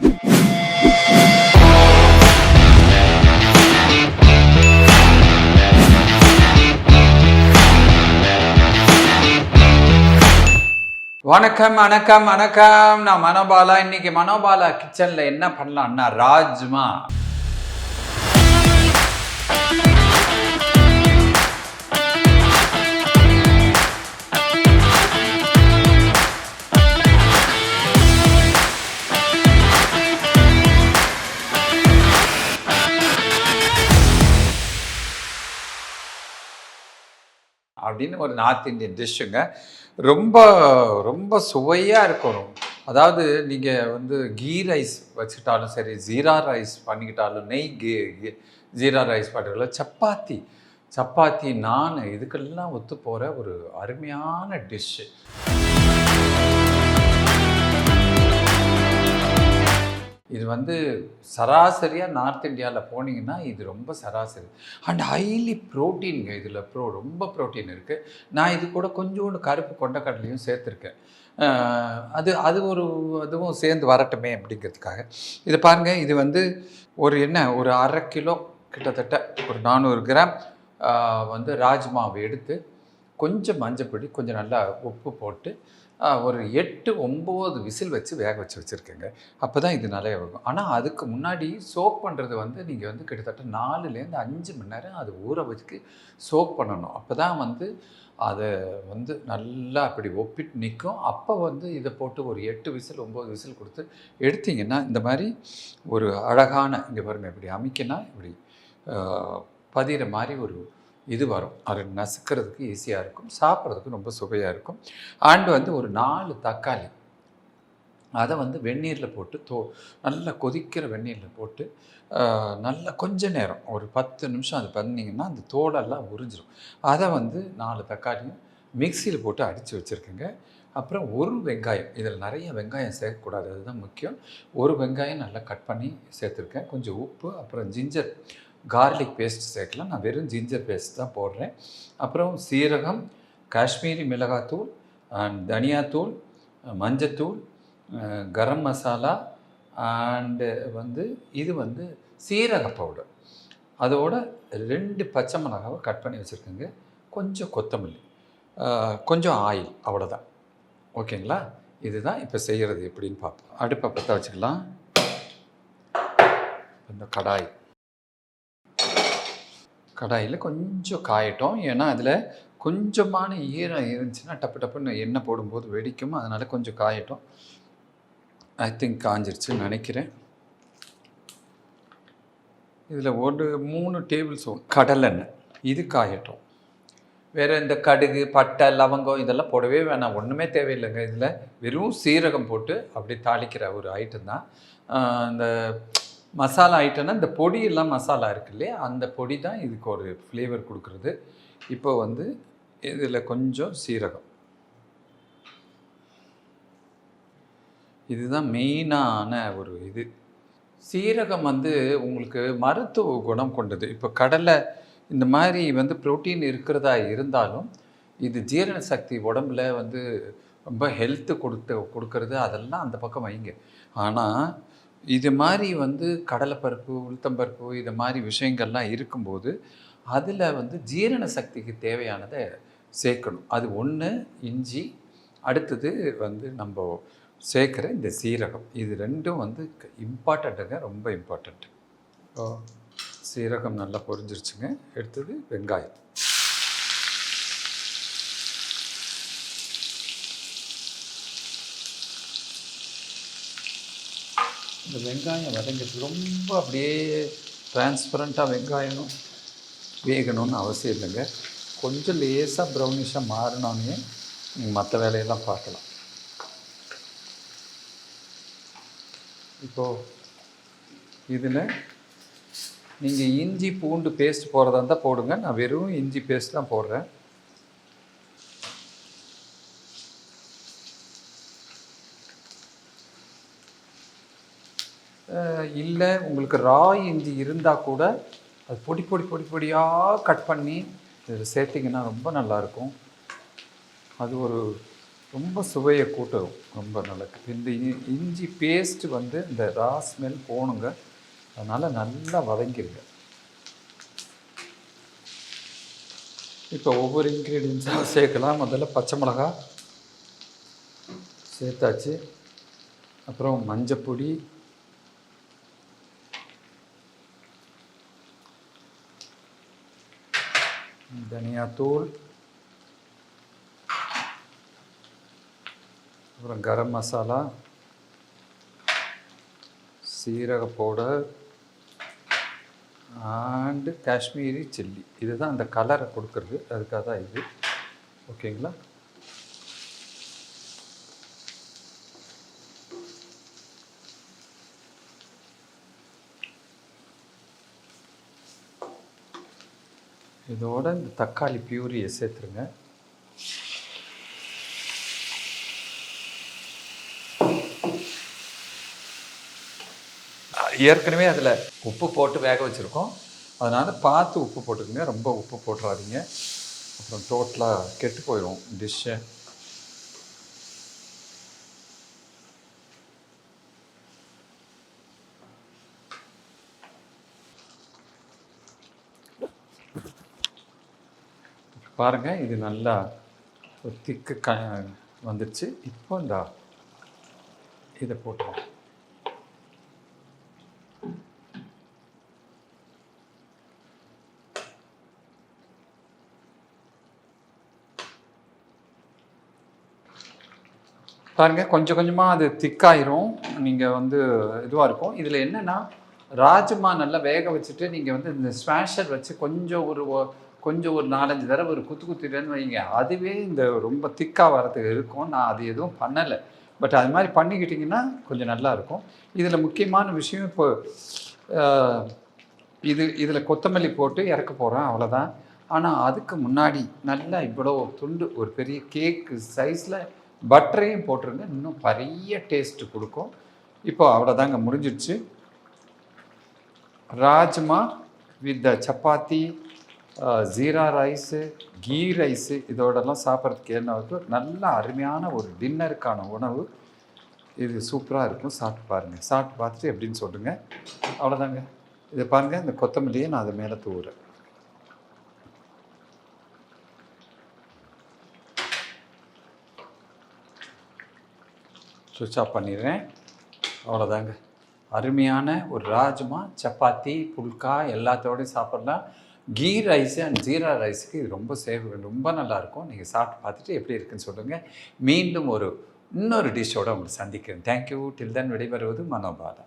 வணக்கம் வணக்கம் வணக்கம். நான் மனோபாலா. இன்னைக்கு மனோபாலா கிச்சன்ல என்ன பண்ணலாம்னா ராஜ்மா. அப்படின்னு ஒரு நார்த் இந்தியன் டிஷ்ஷுங்க. ரொம்ப ரொம்ப சுவையாக இருக்கும். அதாவது நீங்கள் வந்து கீ ரைஸ் வச்சுக்கிட்டாலும் சரி, ஜீரா ரைஸ் பண்ணிக்கிட்டாலும், ஜீரா ரைஸ் பண்ணுறதுல சப்பாத்தி நான் இதுக்கெல்லாம் ஒத்து போகிற ஒரு அருமையான டிஷ்ஷு. இது வந்து சராசரியாக நார்த் இந்தியாவில் போனீங்கன்னா இது ரொம்ப சராசரி அண்ட் ஹைலி ப்ரோட்டீனுங்க. இதில் ரொம்ப ப்ரோட்டீன் இருக்குது. நான் இது கூட கொஞ்சோண்டு கருப்பு கொண்டக்கடலையும் சேர்த்துருக்கேன். அதுவும் சேர்ந்து வரட்டுமே அப்படிங்கிறதுக்காக. இது பாருங்கள், இது வந்து ஒரு அரை கிலோ கிட்டத்தட்ட ஒரு 400 கிராம் வந்து ராஜ்மாவை எடுத்து கொஞ்சம் மஞ்சப்பொடி, கொஞ்சம் நல்லா உப்பு போட்டு ஒரு 8-9 விசில் வச்சு வேக வச்சுருக்கேங்க. அப்போ தான் இது நல்லா வேகும். ஆனால் அதுக்கு முன்னாடி சோக் பண்ணுறது வந்து நீங்கள் வந்து கிட்டத்தட்ட 4-5 மணி நேரம் அது ஊற வச்சுக்கு சோக் பண்ணணும். அப்போ தான் வந்து அதை வந்து நல்லா அப்படி ஒப்பிட்டு நிற்கும். அப்போ வந்து இதை போட்டு ஒரு 8 விசில் 9 விசில் கொடுத்து எடுத்திங்கன்னா இந்த மாதிரி ஒரு அழகான, இங்கே பாருங்கள், இப்படி அமைக்கினா இப்படி பதிகிற மாதிரி ஒரு இது வரும். அது நசுக்கிறதுக்கு ஈஸியாக இருக்கும், சாப்பிட்றதுக்கு ரொம்ப சுவையாக இருக்கும். அண்டு வந்து ஒரு 4 தக்காளி அதை வந்து வெந்நீரில் போட்டு நல்லா கொதிக்கிற வெந்நீரில் போட்டு நல்லா கொஞ்ச நேரம் ஒரு 10 நிமிஷம் அது பண்ணிங்கன்னா அந்த தோலெல்லாம் உறிஞ்சிடும். அதை வந்து 4 தக்காளியும் மிக்சியில் போட்டு அடித்து வச்சுருக்கேங்க. அப்புறம் ஒரு வெங்காயம், இதில் நிறைய வெங்காயம் சேர்க்கக்கூடாது, அதுதான் முக்கியம். ஒரு வெங்காயம் நல்லா கட் பண்ணி சேர்த்துருக்கேன். கொஞ்சம் உப்பு, அப்புறம் ஜிஞ்சர் கார்லிக் பேஸ்ட் சேர்க்கலாம். நான் வெறும் ஜிஞ்சர் பேஸ்ட் தான் போடுறேன். அப்புறம் சீரகம், காஷ்மீரி மிளகாத்தூள், தனியாத்தூள், மஞ்சத்தூள், கரம் மசாலா, அண்டு வந்து இது வந்து சீரக பவுடர். அதோட 2 பச்சை மிளகாவை கட் பண்ணி வச்சுருக்கேங்க. கொஞ்சம் கொத்தமல்லி, கொஞ்சம் ஆயில், அவ்வளோதான். ஓகேங்களா? இதுதான் இப்போ செய்கிறது எப்படின்னு பார்ப்போம். அடுப்பை பற்ற வச்சுக்கலாம். இந்த கடாயில் கொஞ்சம் காயட்டும். ஏன்னா அதில் கொஞ்சமான ஈரம் இருந்துச்சுன்னா டப்புன்னு எண்ணெய் போடும்போது வெடிக்கும். அதனால் கொஞ்சம் காயட்டும். ஐ திங்க் காஞ்சிருச்சுன்னு நினைக்கிறேன். இதில் ஒரு 3 டேபிள் ஸ்பூன் கடலெண்ணெய், இது காயட்டும். வேறு இந்த கடுகு, பட்டை, லவங்கம் இதெல்லாம் போடவே வேணாம், ஒன்றுமே தேவையில்லைங்க. இதில் வெறும் சீரகம் போட்டு அப்படி தாளிக்கிற ஒரு ஐட்டம் தான். இந்த மசாலா ஐட்டம்னா இந்த பொடியெல்லாம் மசாலா இருக்கு இல்லையா, அந்த பொடி தான் இதுக்கு ஒரு ஃப்ளேவர் கொடுக்குறது. இப்போ வந்து இதில் கொஞ்சம் சீரகம், இதுதான் மெயினான ஒரு இது. சீரகம் வந்து உங்களுக்கு மருத்துவ குணம் கொண்டது. இப்போ கடலை இந்த மாதிரி வந்து ப்ரோட்டீன் இருக்கிறதா இருந்தாலும் இது ஜீரண சக்தி உடம்புல வந்து ரொம்ப ஹெல்த்து கொடுக்கறது, அதெல்லாம் அந்த பக்கம் வைங்க. ஆனால் இது மாதிரி வந்து கடலைப்பருப்பு, உளுத்தம்பருப்பு, இது மாதிரி விஷயங்கள்லாம் இருக்கும்போது அதில் வந்து ஜீரண சக்திக்கு தேவையானதை சேர்க்கணும். அது ஒன்று இஞ்சி, அடுத்தது வந்து நம்ம சேர்க்குற இந்த சீரகம். இது ரெண்டும் வந்து இம்பார்ட்டண்ட்டுங்க, ரொம்ப இம்பார்ட்டண்ட்டு. சீரகம் நல்லா பொரிஞ்சிருச்சுங்க. எடுத்தது வெங்காயம். இந்த வெங்காயம் வதங்கிறது ரொம்ப அப்படியே டிரான்ஸ்பரண்ட்டாக வெங்காயம் வேகணும்னு அவசியம் இல்லைங்க. கொஞ்சம் லேசாக ப்ரௌனிஷாக மாறினோன்னே நீங்கள் மற்ற வேலையெல்லாம் பார்க்கலாம். இப்போது இதில் நீங்கள் இஞ்சி பூண்டு பேஸ்ட் போடுறதா இருந்தால் போடுங்க. நான் வெறும் இஞ்சி பேஸ்ட் தான் போடுறேன். இல்லை உங்களுக்கு இஞ்சி இருந்தால் கூட அது பொடியாக கட் பண்ணி இதில் சேர்த்திங்கன்னா ரொம்ப நல்லாயிருக்கும். அது ஒரு ரொம்ப சுவையை கூட்டும், ரொம்ப நல்லது. இந்த இஞ்சி பேஸ்ட்டு வந்து இந்த ரா ஸ்மெல் போகணுங்க, அதனால் நல்லா வதங்கிடுங்க. இப்போ ஒவ்வொரு இன்க்ரீடியன்ஸாக சேர்க்கலாம். முதல்ல பச்சை மிளகா சேர்த்தாச்சு. அப்புறம் மஞ்சப்பொடி, தனியாத்தூள், அப்புறம் கரம் மசாலா, சீரக பவுடர் அண்டு காஷ்மீரி சில்லி. இதுதான் அந்த கலரை கொடுக்குறது, அதுக்காக தான் இது. ஓகேங்களா? இதோட இந்த தக்காளி பியூரியை சேர்த்துருங்க. ஏற்கனவே அதில் உப்பு போட்டு வேக வச்சுருக்கோம், அதனால் பார்த்து உப்பு போட்டுக்கோங்க, ரொம்ப உப்பு போட்டுறாதீங்க, அப்புறம் டோட்டலாக கெட்டு போயிடும் டிஷ்ஷை. பாருங்கள், இது நல்லா ஒரு திக்கு வந்துடுச்சு. இப்போ இந்த இதை போட்டுருவோம். பாருங்கள், கொஞ்சம் கொஞ்சமாக அது திக்காயிரும், நீங்கள் வந்து இதுவாக இருக்கும். இதில் என்னென்னா, ராஜ்மா நல்லா வேக வச்சுட்டு நீங்கள் வந்து இந்த ஸ்மாஷர் வச்சு கொஞ்சம் ஒரு 4-5 தடவை ஒரு குத்திட்டேன்னு வைங்க, அதுவே இந்த ரொம்ப திக்காக வரதுக்கு இருக்கும். நான் அது எதுவும் பண்ணலை, பட் அது மாதிரி பண்ணிக்கிட்டிங்கன்னா கொஞ்சம் நல்லாயிருக்கும். இதில் முக்கியமான விஷயம், இப்போ இதில் கொத்தமல்லி போட்டு இறக்க போகிறேன், அவ்வளோதான். ஆனால் அதுக்கு முன்னாடி நல்லா இவ்வளோ துண்டு ஒரு பெரிய கேக்கு சைஸில் பட்டரையும் போட்டுருங்க, இன்னும் நிறைய டேஸ்ட்டு கொடுக்கும். இப்போ அவ்வளோதாங்க, முடிஞ்சிடுச்சு. Rajma with chapati, jeera rice, ghee rice, இதோடலாம் சாப்பிட்றதுக்கு என்ன நல்ல அருமையான ஒரு டின்னருக்கான உணவு இது. சூப்பராக இருக்கும், சாப்பிட்டு பாருங்கள். சாப்பிட்டு பார்த்துட்டு எப்படின்னு சொல்லுங்கள். அவ்வளோதாங்க. இதை பாருங்கள், இந்த கொத்தமல்லியை நான் அது மேலே தூவுறேன். சுவிட்ச் ஆஃப் பண்ணிடுறேன். அவ்வளோதாங்க, அருமையான ஒரு ராஜ்மா, சப்பாத்தி, புல்கா எல்லாத்தோடையும் சாப்பிட்லாம். கீ ரைஸு அண்ட் ஜீரா ரைஸுக்கு இது ரொம்ப நல்லாயிருக்கும். நீங்கள் சாப்பிட்டு பார்த்துட்டு எப்படி இருக்குன்னு சொல்லுங்கள். மீண்டும் இன்னொரு டிஷ்ஷோடு உங்களை சந்திக்கிறேன். தேங்க்யூ. டில் தென் விடைபெறுவது மனோபாலா.